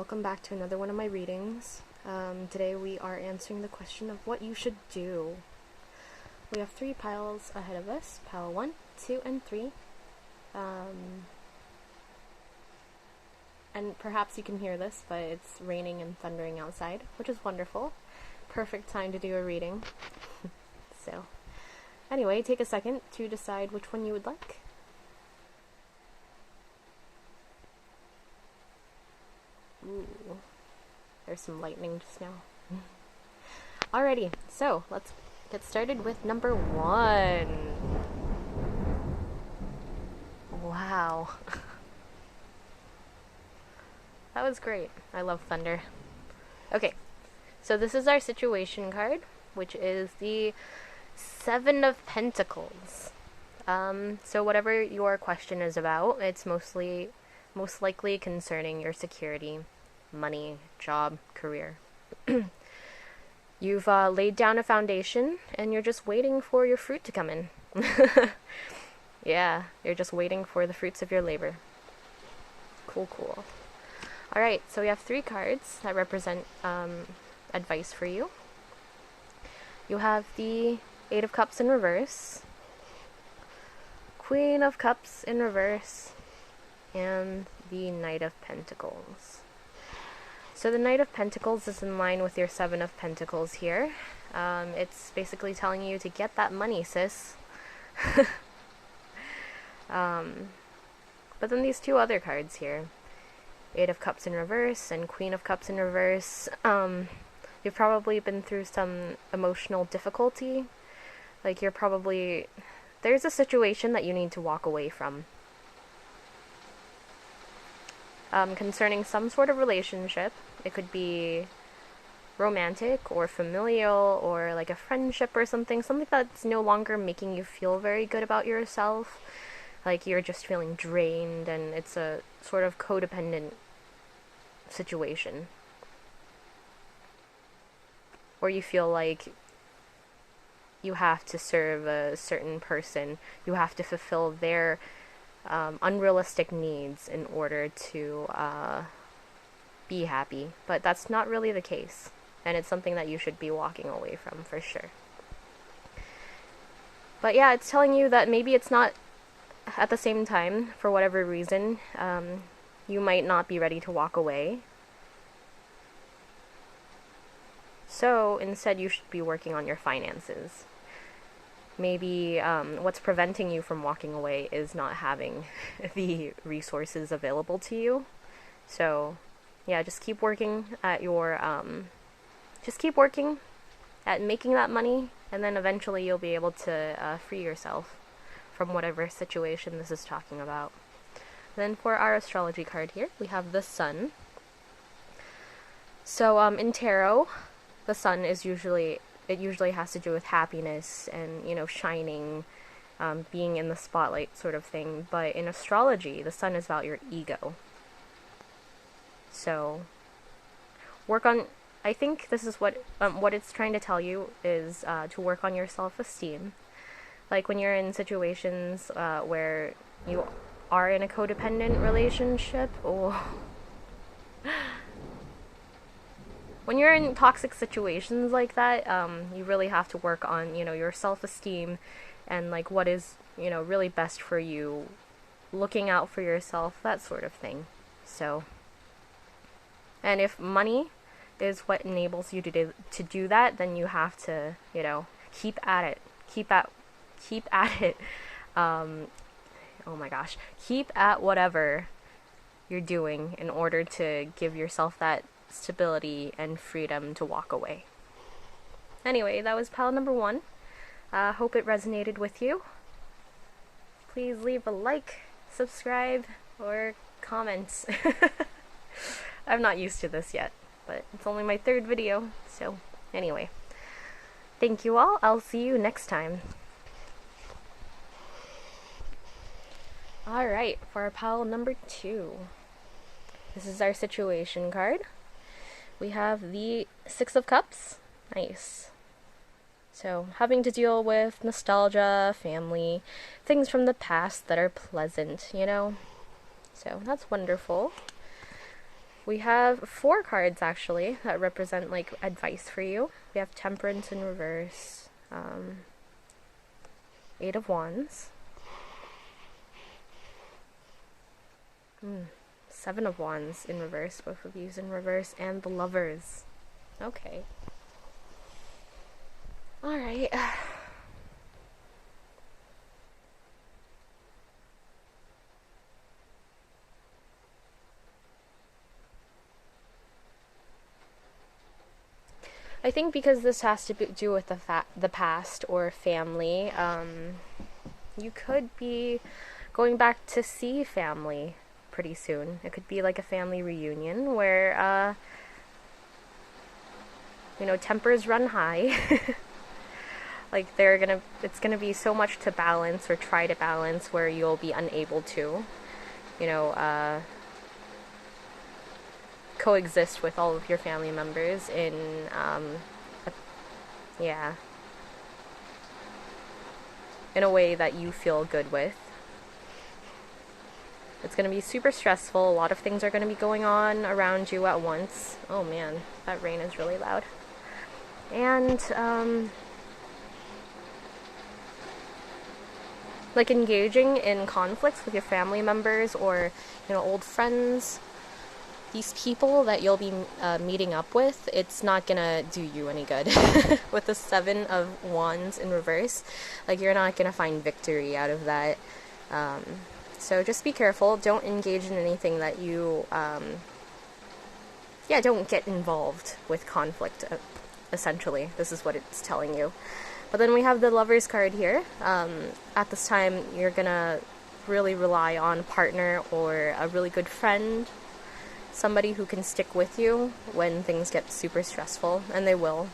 welcome back to another one of my readings. Today we are answering the question of what you should do. We have 3 piles ahead of us, pile 1, 2, and 3. And perhaps you can hear this, but it's raining and thundering outside, which is wonderful. Perfect time to do a reading. So, anyway, take a second to decide which one you would like. Ooh, there's some lightning just now. Alrighty, so let's get started with number 1. Wow. That was great. I love thunder. Okay, so this is our situation card, which is the 7 of Pentacles. So whatever your question is about, it's most likely concerning your security, money, job, career. You've laid down a foundation, and you're just waiting for your fruit to come in. Yeah, you're just waiting for the fruits of your labor. Cool. Alright, so we have 3 cards that represent advice for you. You have the 8 of Cups in reverse, Queen of Cups in reverse, and the Knight of Pentacles. So the Knight of Pentacles is in line with your 7 of Pentacles here. It's basically telling you to get that money, sis. But then these 2 other cards here, 8 of Cups in reverse and Queen of Cups in reverse, you've probably been through some emotional difficulty. Like there's a situation that you need to walk away from. Concerning some sort of relationship. It could be romantic or familial or like a friendship or something that's no longer making you feel very good about yourself. Like you're just feeling drained, and it's a sort of codependent situation. Or you feel like you have to serve a certain person, you have to fulfill their unrealistic needs in order to be happy. But that's not really the case, and it's something that you should be walking away from for sure. But yeah, it's telling you that maybe it's not at the same time, for whatever reason, you might not be ready to walk away. So instead you should be working on your finances. Maybe what's preventing you from walking away is not having the resources available to you. So yeah, just keep working at making that money, and then eventually you'll be able to free yourself from whatever situation this is talking about. Then for our astrology card here, we have the Sun. So in tarot, the Sun is usually has to do with happiness and, shining, being in the spotlight sort of thing. But in astrology, the Sun is about your ego. So I think this is what it's trying to tell you is to work on your self-esteem. Like when you're in situations where you are in a codependent relationship, or when you're in toxic situations like that, you really have to work on, your self-esteem and like what is, really best for you, looking out for yourself, that sort of thing. So, and if money is what enables you to do that, then you have to, keep at it. Keep at whatever you're doing in order to give yourself that stability and freedom to walk away. Anyway, that was pile number 1. Hope it resonated with you. Please leave a like, subscribe, or comments. I'm not used to this yet, but it's only my 3rd video, so anyway. Thank you all. I'll see you next time. Alright, for our pile number 2. This is our situation card. We have the 6 of Cups. Nice. So, having to deal with nostalgia, family, things from the past that are pleasant, So, that's wonderful. We have 4 cards actually that represent like advice for you. We have Temperance in reverse, 8 of Wands, 7 of Wands in reverse, both of these in reverse, and the Lovers. Okay. Alright. I think because this has to do with the past or family, you could be going back to see family pretty soon. It could be like a family reunion where, tempers run high. Like it's gonna be so much to balance or try to balance where you'll be unable to, coexist with all of your family members in, in a way that you feel good with. It's going to be super stressful. A lot of things are going to be going on around you at once. Oh man, that rain is really loud. And, like engaging in conflicts with your family members or, old friends. These people that you'll be meeting up with, it's not gonna do you any good. With the 7 of Wands in reverse, like you're not gonna find victory out of that. So just be careful. Don't engage in anything that you, don't get involved with conflict, essentially. This is what it's telling you. But then we have the Lovers card here. At this time, you're gonna really rely on a partner or a really good friend, somebody who can stick with you when things get super stressful, and they will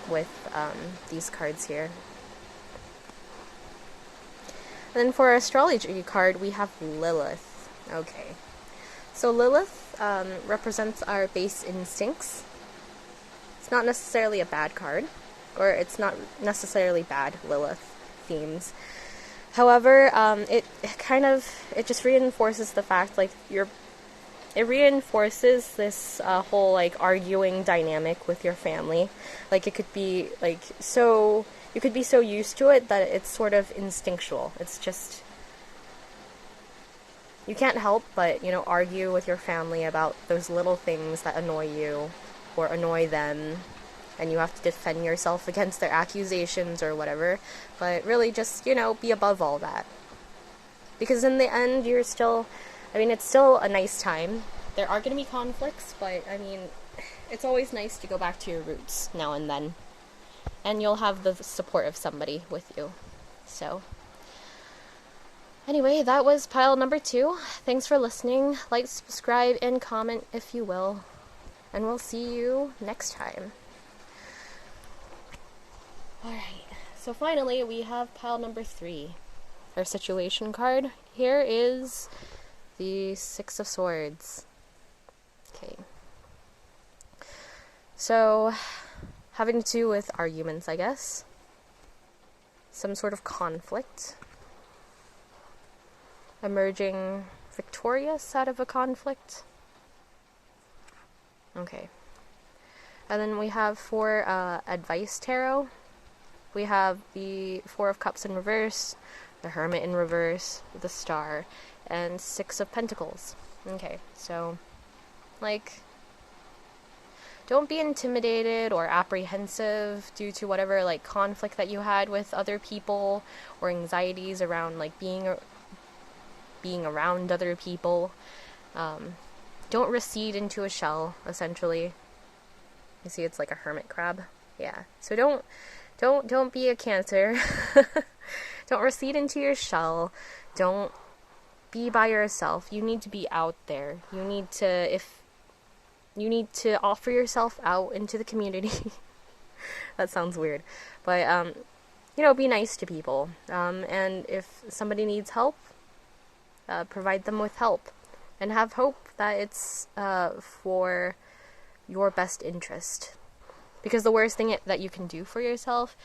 with these cards here. And then for our astrology card, we have Lilith. Okay, so Lilith represents our base instincts. It's not necessarily a bad card, or it's not necessarily bad Lilith themes. However, it just reinforces the fact, like, it reinforces this whole, like, arguing dynamic with your family. Like, it could be, like, you could be so used to it that it's sort of instinctual. It's just, you can't help but, argue with your family about those little things that annoy you or annoy them, and you have to defend yourself against their accusations or whatever. But really just, be above all that. Because in the end, it's still a nice time. There are going to be conflicts, but, it's always nice to go back to your roots now and then. And you'll have the support of somebody with you. So, anyway, that was pile number 2. Thanks for listening. Like, subscribe, and comment if you will. And we'll see you next time. Alright, so finally we have pile number 3. Our situation card here is the 6 of Swords. Okay. So, having to do with arguments, I guess. Some sort of conflict. Emerging victorious out of a conflict. Okay. And then we have for advice tarot. We have the 4 of Cups in reverse, the Hermit in reverse, the Star, and 6 of Pentacles. Okay, so, like, don't be intimidated or apprehensive due to whatever, like, conflict that you had with other people or anxieties around, like, being around other people. Don't recede into a shell, essentially. You see, it's like a hermit crab. Yeah, so don't be a Cancer. Don't recede into your shell. Don't be by yourself. You need to be out there. You need to offer yourself out into the community. That sounds weird. But, be nice to people. And if somebody needs help, provide them with help. And have hope that it's for your best interest. Because the worst thing that you can do for yourself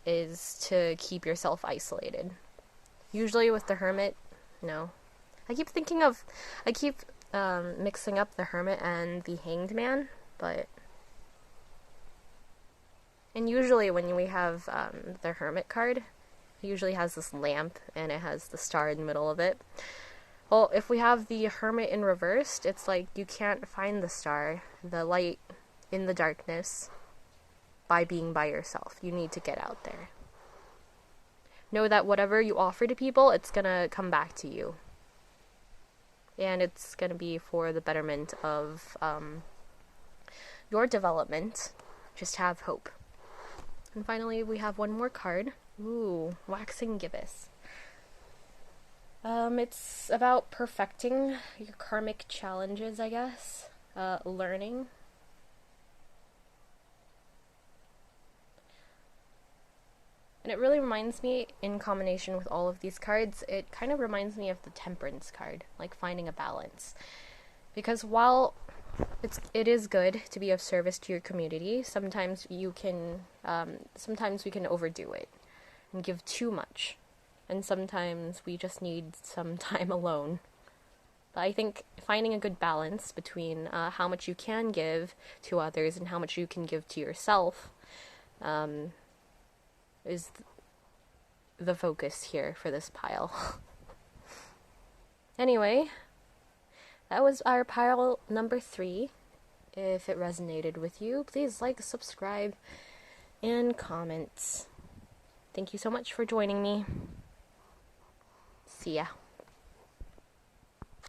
is to keep yourself isolated. Usually with the Hermit, no. I keep mixing up the Hermit and the Hanged Man, and usually when we have the Hermit card, it usually has this lamp and it has the star in the middle of it. Well, if we have the Hermit in reversed, it's like you can't find the star, the light in the darkness, by being by yourself. You need to get out there. Know that whatever you offer to people, it's gonna come back to you. And it's gonna be for the betterment of your development. Just have hope. And finally, we have one more card. Ooh, Waxing Gibbous. It's about perfecting your karmic challenges, I guess. Learning. And it really reminds me, in combination with all of these cards, it kind of reminds me of the Temperance card, like finding a balance. Because while it is good to be of service to your community, sometimes we can overdo it and give too much. And sometimes we just need some time alone. But I think finding a good balance between how much you can give to others and how much you can give to yourself is the focus here for this pile. Anyway, that was our pile number 3. If it resonated with you, please like, subscribe, and comment. Thank you so much for joining me. See ya.